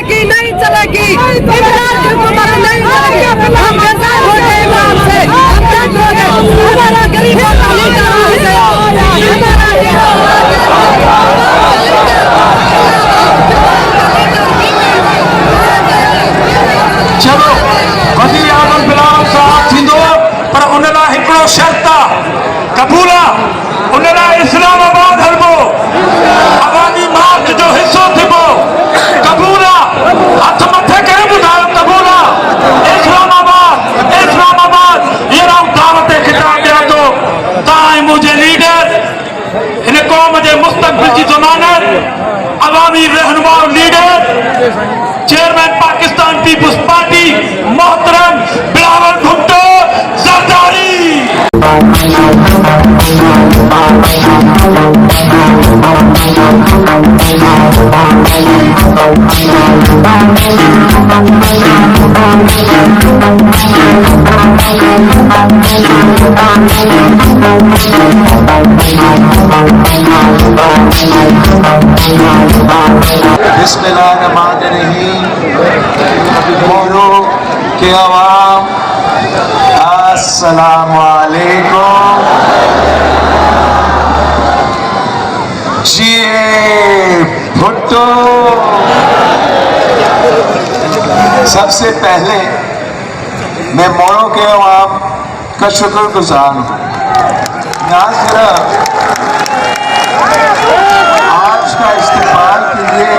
चलेगी नहीं चलेगी, इमरान की हुकूमत नहीं चलेगी। हम बेजार हो गए इमरान से, हम तंग हो गए। हमारा गरीबों का लीडर आ गया, चलो वज़ीर आज़म बिलावल साहब थींदो, पर उन लाइ हिकिड़ो शर्त आहे, क़बूल आहे। उन लाइ इस्लामाबाद हलबो, अवामी मार्च जो हिसो थिबो, क़बूल आहे। हथ मथे करे ॿुधायो क़बूल आहे। इस्लामाबाद इस्लामाबाद ये राम दावत खिताब ॾियां थो। तव्हां मुंहिंजे लीडर, हिन क़ौम जे मुस्तक़बिल जी ज़मानत, अवामी रहनुमा लीडर, चेयरमैन पाकिस्तान पीपुल्स पार्टी मोहतरम बिलावल भुट्टो जरदारी। बिस्मिल्लाहिर्रहमानिर्रहीम। मोरो के अवाम अस्सलामु अलैकुम। जिए भुट्टो। सबसे पहले मैं मोरो के अवाम का शुक्रगुजार हूँ। नाज़रा, आज का इस्तेमाल के लिए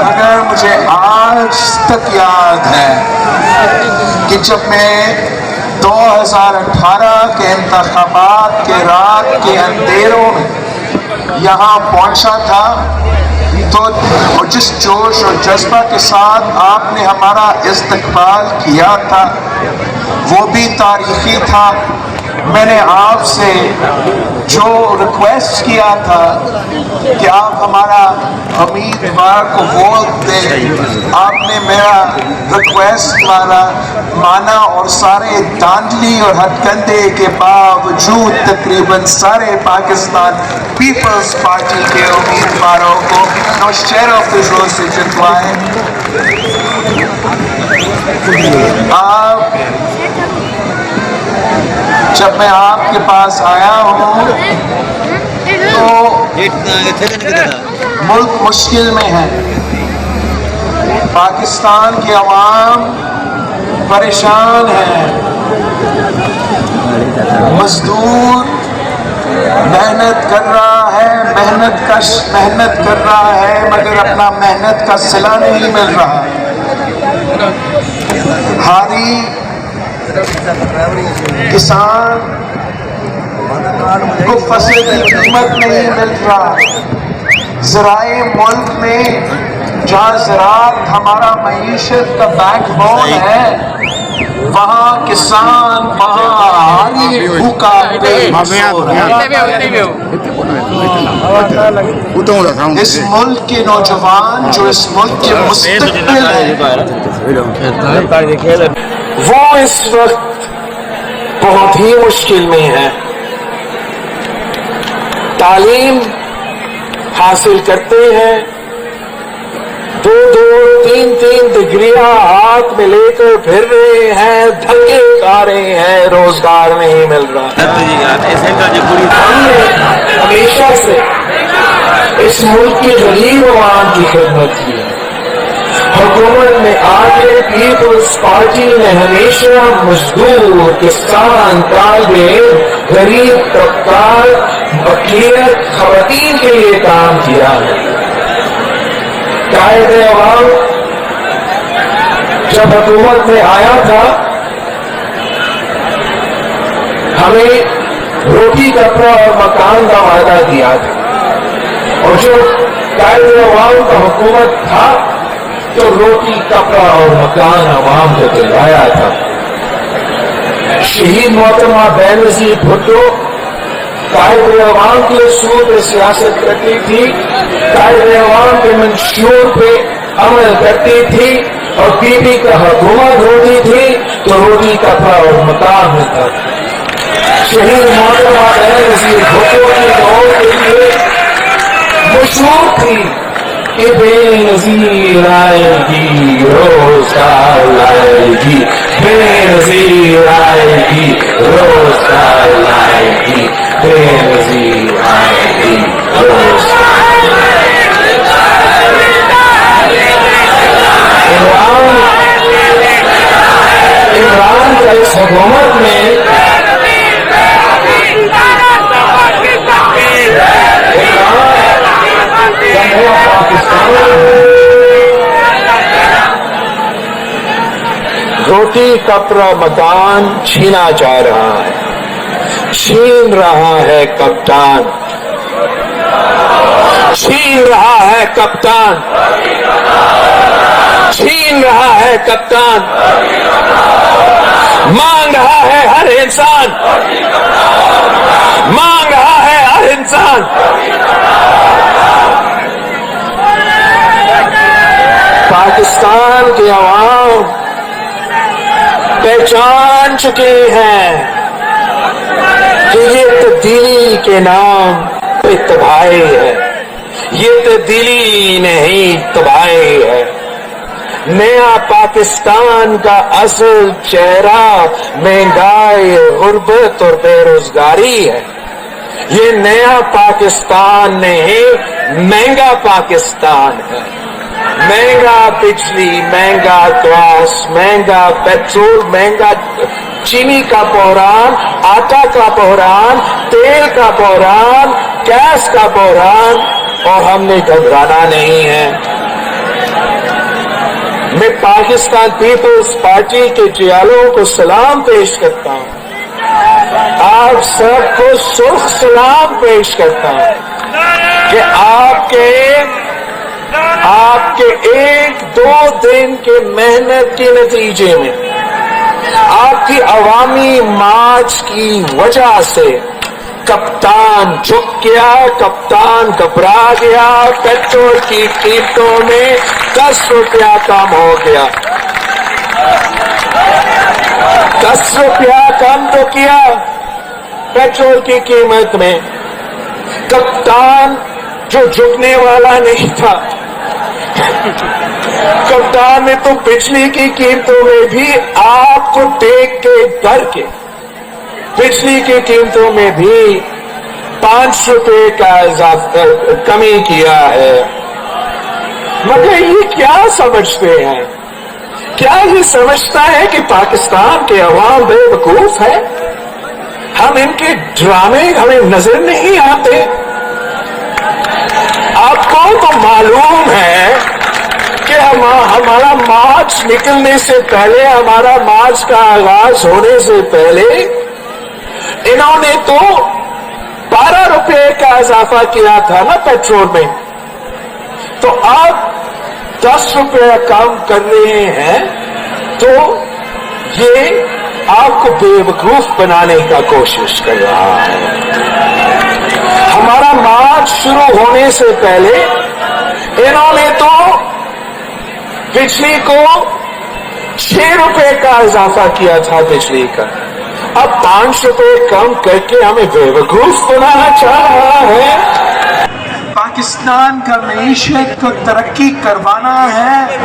अगर मुझे आज तक याद है कि जब मैं 2018 के इंतखाबात के रात के अंधेरों में यहाँ पहुँचा था, तो और जिस जोश और जज्बा के साथ आपने हमारा इस्तकबाल किया था वो भी तारीखी था। मैंने आपसे जो रिक्वेस्ट किया था कि आप हमारा उम्मीदवार को वोट दें, आपने मेरा रिक्वेस्ट माना और सारे धांधली और हथकंडे के बावजूद तकरीबन सारे पाकिस्तान पीपल्स पार्टी के उम्मीदवारों को नौशहरा फिजों से जितवाए। जब मैं आपके पास आया हूँ तो मुल्क मुश्किल में है, पाकिस्तान के अवाम परेशान है, मजदूर मेहनत कर रहा है, मेहनत कर रहा है मगर अपना मेहनत का सिला नहीं मिल रहा। हारी किसान को फसल की कीमत नहीं मिल रहा। ज़राए मुल्क में जहाँ ज़राअत हमारा मईशत का बैकबोन है, वहाँ किसान वहाँ भूखा इस मुल्क के नौजवान जो इस मुल्क के मुस्तक़बिल हैं, वो इस वक्त बहुत ही मुश्किल में है। तालीम हासिल करते हैं, 2-2, 3-3 डिग्रियां हाथ में लेकर फिर रहे हैं, धक्के खा रहे हैं, रोजगार नहीं मिल रहा। हमने हमेशा से इस मुल्क के गरीब अवाम की खिदमत की है। हुकूमत में आके पीपल्स पार्टी ने हमेशा मजदूर, किसान, तालिबे, गरीब तबका, वकील, खवातीन के लिए काम किया है। कायदे अवाम जब हुकूमत में आया था, हमें रोटी, कपड़ा और मकान का वादा दिया था, और जो कायदे अवाम का हुकूमत था तो रोटी, कपड़ा और मकान अवाम को दिलाया था। शहीद मोहतरमा बेनज़ीर भुट्टो कायदे अवाम के उसूल पे सियासत करती थी, कायदे अवाम के मंशूर पे अमल करती थी, और बीबी का हुकूमत होती थी तो रोटी, कपड़ा और मकान मिलता था। शहीद मोहतरमा बेनज़ीर भुट्टो की दौड़ के लिए मशहूर थी कि बेनज़ीर आए روزگار لائے گی، بے نظیر آئے گی، روزگار لائے گی، بے نظیر آئے گی، روزگار لائے گی۔ عمران کا اس حکومت میں روٹی کپڑا مکان چھینا جا رہا ہے، چھین رہا ہے کپتان، چھین رہا ہے کپتان، چھین رہا ہے کپتان، مانگ رہا ہے ہر انسان، مانگ رہا ہے ہر انسان۔ پاکستان کے عوام پہچان چکے ہیں کہ یہ تبدیلی کے نام پہ تباہی ہے، یہ تبدیلی نہیں تباہی ہے۔ نیا پاکستان کا اصل چہرہ مہنگائی، غربت اور بے روزگاری ہے۔ یہ نیا پاکستان نہیں، مہنگا پاکستان ہے۔ مہنگا بجلی، مہنگا گیس، مہنگا پیٹرول، مہنگا چینی کا بحران، آٹا کا بحران، تیل کا بحران، گیس کا بحران، اور ہم نے گھبرانا نہیں ہے۔ میں پاکستان پیپلز پارٹی کے جیالوں کو سلام پیش کرتا ہوں، آپ سب کو سرخ سلام پیش کرتا ہوں کہ آپ کے ایک دو دن کے محنت کے نتیجے میں، آپ کی عوامی مارچ کی وجہ سے کپتان جھک گیا، کپتان گھبرا گیا، پیٹرول کی قیمتوں میں 10 روپیہ کم ہو گیا۔ 10 روپیہ کم تو کیا پیٹرول کی قیمت میں۔ کپتان جو جھکنے والا نہیں تھا، کپتان نے تو بجلی کی قیمتوں میں بھی آپ کو دیکھ کے ڈر کے بجلی کی قیمتوں میں بھی 5 روپے کا اضافہ کمی کیا ہے۔ مگر یہ کیا سمجھتے ہیں؟ کیا یہ سمجھتا ہے کہ پاکستان کے عوام بے وقوف ہے؟ ہم ان کے ڈرامے ہمیں نظر نہیں آتے؟ آپ کو تو معلوم ہے کہ ہمارا مارچ نکلنے سے پہلے، ہمارا مارچ کا آغاز ہونے سے پہلے انہوں نے تو 12 روپے کا اضافہ کیا تھا نا پیٹرول میں، تو آپ 10 روپے کم کر رہے ہیں، تو یہ آپ کو بے وقوف بنانے کا کوشش کر رہا ہے۔ ہمارا مارچ شروع ہونے سے پہلے انہوں نے تو بجلی کو 6 روپے کا اضافہ کیا تھا بجلی کا، اب 5 روپے کم کر کے ہمیں بے وقوف بنانا چاہ رہا ہے۔ پاکستان کا معیشت کو ترقی کروانا ہے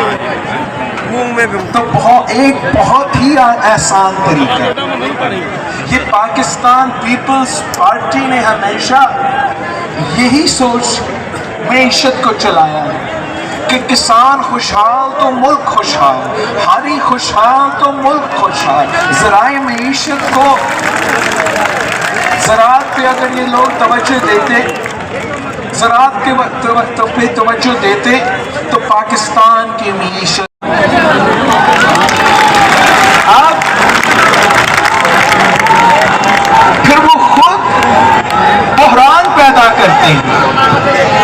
تو ایک بہت ہی آسان طریقہ ہے۔ یہ پاکستان پیپلز پارٹی نے ہمیشہ یہی سوچ معیشت کو چلایا ہے کہ کسان خوشحال تو ملک خوشحال، ہاری خوشحال تو ملک خوشحال۔ ذرائع معیشت کو، زراعت پہ اگر یہ لوگ توجہ دیتے، زراعت پہ توجہ دیتے تو پاکستان کی معیشت پھر وہ خود بحران پیدا کرتے ہیں۔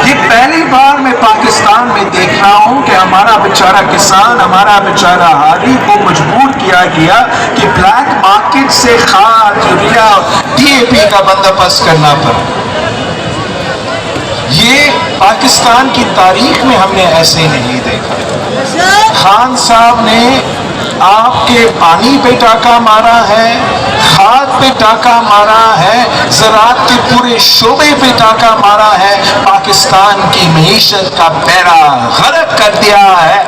یہ پہلی بار میں پاکستان میں دیکھ رہا ہوں کہ ہمارا بیچارہ کسان، ہمارا بیچارہ حالی کو مجبور کیا گیا کہ بلیک مارکیٹ سے کھاد، یوریا، DAP کا بندوبست کرنا پڑا۔ یہ پاکستان کی تاریخ میں ہم نے ایسے نہیں دیکھا۔ خان صاحب نے آپ کے پانی پہ ٹاکا مارا ہے، کھاد پہ ٹاکا مارا ہے، زراعت کے پورے شعبے پہ ٹاکا مارا ہے، پاکستان کی معیشت کا بیڑا غرق کر دیا ہے۔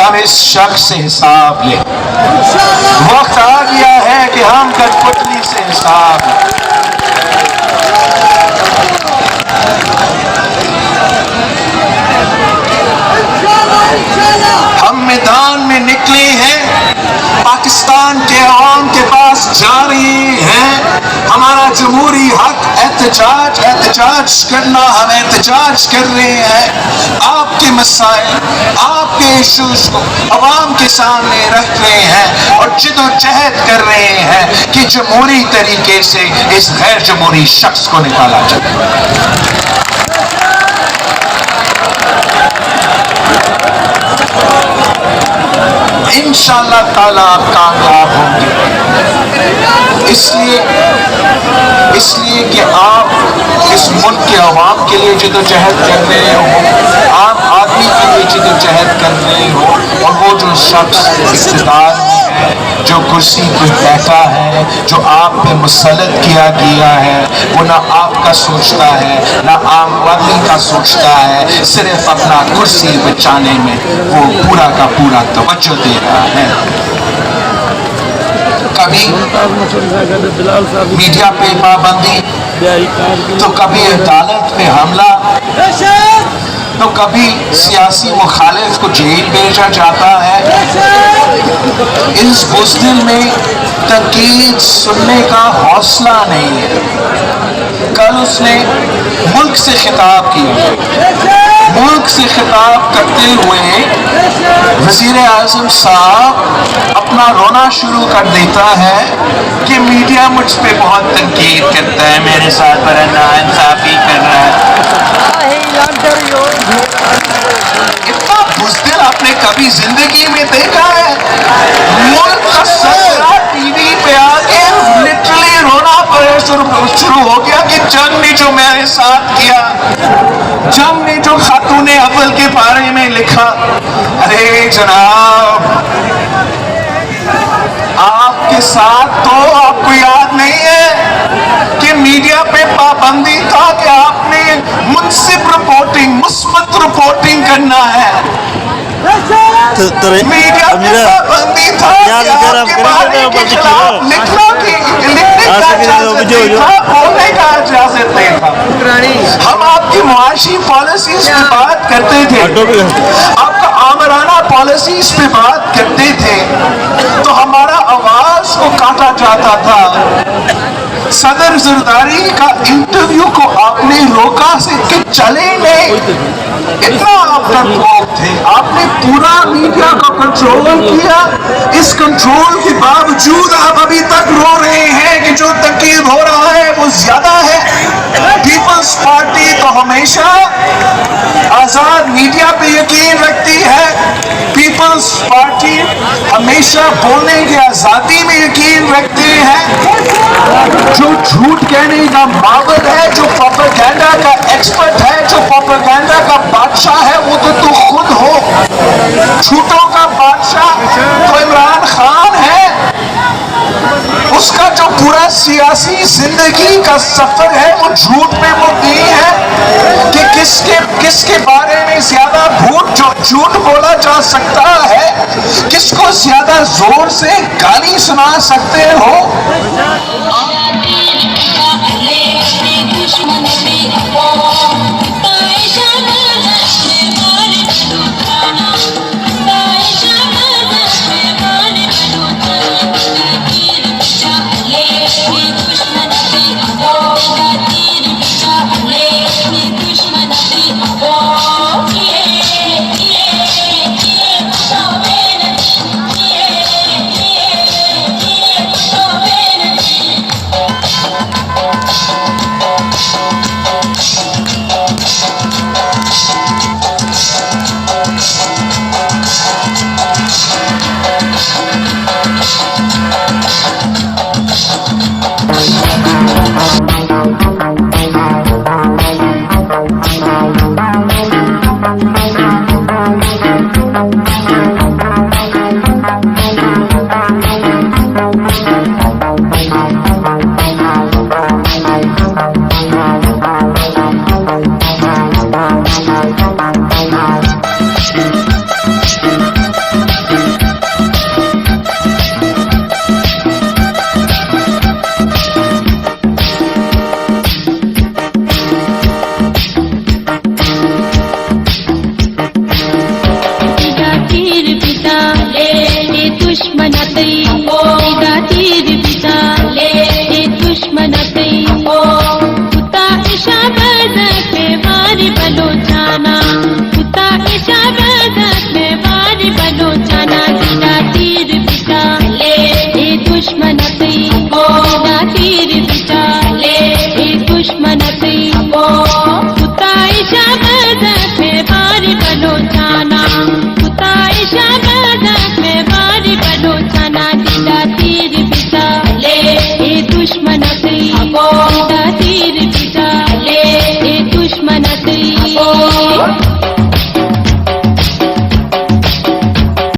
हम इस शख्स से हिसाब लें। वक्त आ गया है कि हम कठपुतली से हिसाब लें। हम मैदान में निकले हैं, पाकिस्तान के अवाम के पास जा रहे हैं। हमारा जमहूरी हक एहतजाज करना, हम एहतजाज कर रहे हैं। आपके मसाइल, आपके इशूज को अवाम के सामने रख रहे हैं और जिद्दोजहद कर रहे हैं कि जमहूरी तरीके से इस गैर जमहूरी शख्स को निकाला जाए। इंशाअल्लाह ताला आप कामयाब होंगे, इसलिए कि आप इस मुल्क के अवाम के लिए जिद्दोजहद कर रहे हो, आम आदमी के लिए जिद्दोजहद कर रहे हो, और वो जो शख्स इक़्तिदार में है, जो कुर्सी पर बैठा है, जो आप पे मुसल्लत किया गया है, वो ना आपका सोचता है, ना आम आदमी का सोचता है, सिर्फ अपना कुर्सी बचाने में वो पूरा का पूरा तवज्जो दे रहा है। कभी मीडिया पे पाबंदी, तो कभी अदालत पे हमला, तो कभी सियासी मुखालिफ को जेल भेजा जाता है। इस बुज़दिल में तनकीद सुनने का हौसला नहीं है। कल उसने मुल्क से खिताब किया। मुल्क से खिताब करते हुए वज़ीर आज़म साहब अपना रोना शुरू कर देता है कि मीडिया मुझ पे बहुत तनकीद करता है, मेरे साथ बड़ा नाइंसाफ़ी कर रहा है। इतना बुज़दिल आपने कभी जिंदगी में देखा है? मुल्क का सरबराह टीवी पे आके लिटरली रोना शुरू हो गया कि जंग ने जो मेरे साथ किया, जंग ने जो खातूने अव्वल के बारे में लिखा। अरे जनाब, आपके साथ तो आपको याद नहीं है कि मीडिया पे पाबंदी था कि आपने मुनसिफ रिपोर्टिंग, मुस्बत रिपोर्टिंग करना है। मीडिया पे पाबंदी था कि आपके बारे के खिलाफ लिखना लिखने का इजाजत नहीं था, बोलने का इजाजत नहीं था। हम आपकी मुआशी पॉलिसीज पे बात करते थे, आपका आमराना पॉलिसीज पे बात करते थे, तो हमारा आवाज को काटा जाता था। सदर जरदारी का इंटरव्यू को आपने रोका से कि चले नहीं, इतना आप डरपोक थे। आपने पूरा मीडिया को कंट्रोल किया। इस कंट्रोल के बावजूद आप अभी तक रो रहे हैं कि जो तनकीद हो रहा है वो ज्यादा है। पीपल्स पार्टी तो हमेशा आजाद मीडिया पे यकीन रखती है। पीपल्स पार्टी हमेशा बोलने की आजादी में यकीन रखती है। जो झूठ कहने का माहिर है, जो प्रोपेगेंडा का एक्सपर्ट है, जो प्रोपेगेंडा का बादशाह है, वो तो तू खुद हो। झूठों का बादशाह तो इमरान खान है। उसका जो पूरा सियासी जिंदगी का सफर है वो झूठ पे मुबनी है कि किसके बारे में ज्यादा झूठ बोला जा सकता है, किसको ज्यादा जोर से गाली सुना सकते हो। क्या